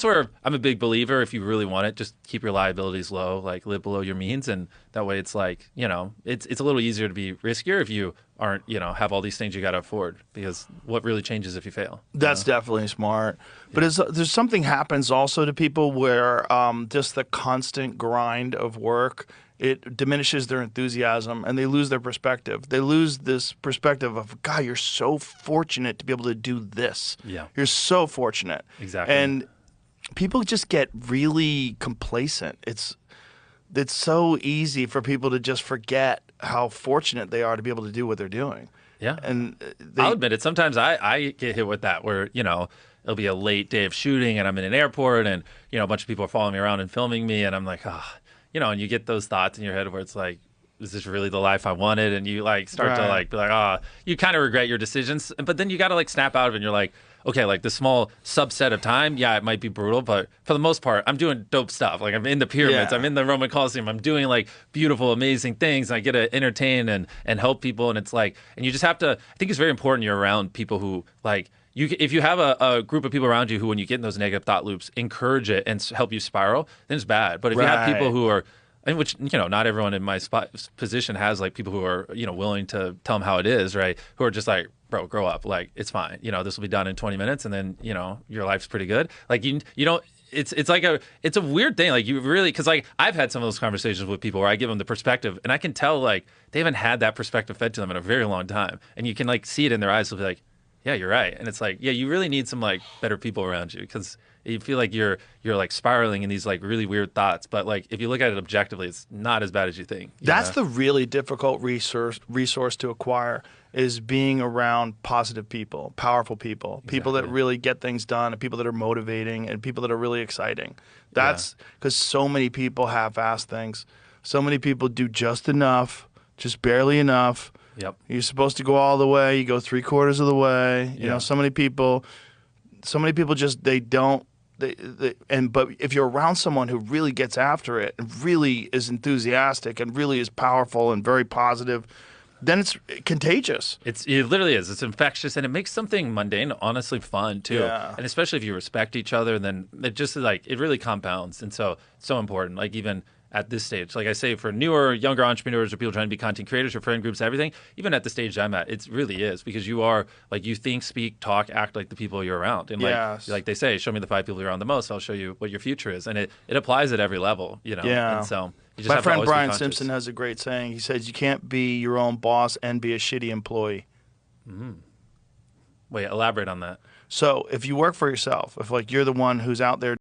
where I'm a big believer. If you really want it, just keep your liabilities low, like live below your means, and that way it's like, it's a little easier to be riskier if you aren't, have all these things you got to afford, because what really changes if you fail? That's definitely smart. But there's something happens also to people where just the constant grind of work, it diminishes their enthusiasm and they lose their perspective. They lose this perspective of, God, you're so fortunate to be able to do this. Yeah. You're so fortunate. Exactly. And people just get really complacent. It's so easy for people to just forget how fortunate they are to be able to do what they're doing. Yeah. And I'll admit it. Sometimes I get hit with that where, it'll be a late day of shooting and I'm in an airport and, a bunch of people are following me around and filming me. And I'm like, and you get those thoughts in your head where it's like, is this really the life I wanted? And you like start to like be like, you kind of regret your decisions. But then you got to like snap out of it and you're like, okay, like the small subset of time, yeah, it might be brutal, but for the most part, I'm doing dope stuff. Like I'm in the pyramids, I'm in the Roman Colosseum, I'm doing like beautiful, amazing things. And I get to entertain and help people. And it's like, and you just have to, I think it's very important you're around people who like, if you have a group of people around you who, when you get in those negative thought loops, encourage it and help you spiral, then it's bad. But if you have people who are, in which, not everyone in my position has like people who are, willing to tell them how it is, right? Who are just like, bro, grow up. Like, it's fine. This will be done in 20 minutes and then, your life's pretty good. Like, you don't, it's like it's a weird thing. Like, you really, because like I've had some of those conversations with people where I give them the perspective and I can tell like they haven't had that perspective fed to them in a very long time. And you can like see it in their eyes. They'll be like, yeah, you're right. And it's like, yeah, you really need some like better people around you, because you feel like you're like spiraling in these like really weird thoughts. But like if you look at it objectively, it's not as bad as you think. That's the really difficult resource to acquire, is being around positive people, powerful people, people that really get things done, and people that are motivating, and people that are really exciting. That's because so many people half-ass things. So many people do just enough, just barely enough. Yep. You're supposed to go all the way. You go 3/4 of the way. You know, so many people just, they don't. But if you're around someone who really gets after it and really is enthusiastic and really is powerful and very positive, then it's contagious. It literally is. It's infectious, and it makes something mundane honestly fun too. Yeah. And especially if you respect each other, then it just like it really compounds. And so important. Like even at this stage, like I say, for newer, younger entrepreneurs or people trying to be content creators or friend groups, everything, even at the stage I'm at, it really is, because you are like, you think, speak, talk, act like the people you're around. And like they say, show me the 5 people you're around the most, I'll show you what your future is. And it applies at every level, Yeah. And so you just My have to friend always be Brian conscious. Simpson has a great saying. He says, you can't be your own boss and be a shitty employee. Wait, elaborate on that. So if you work for yourself, if like you're the one who's out there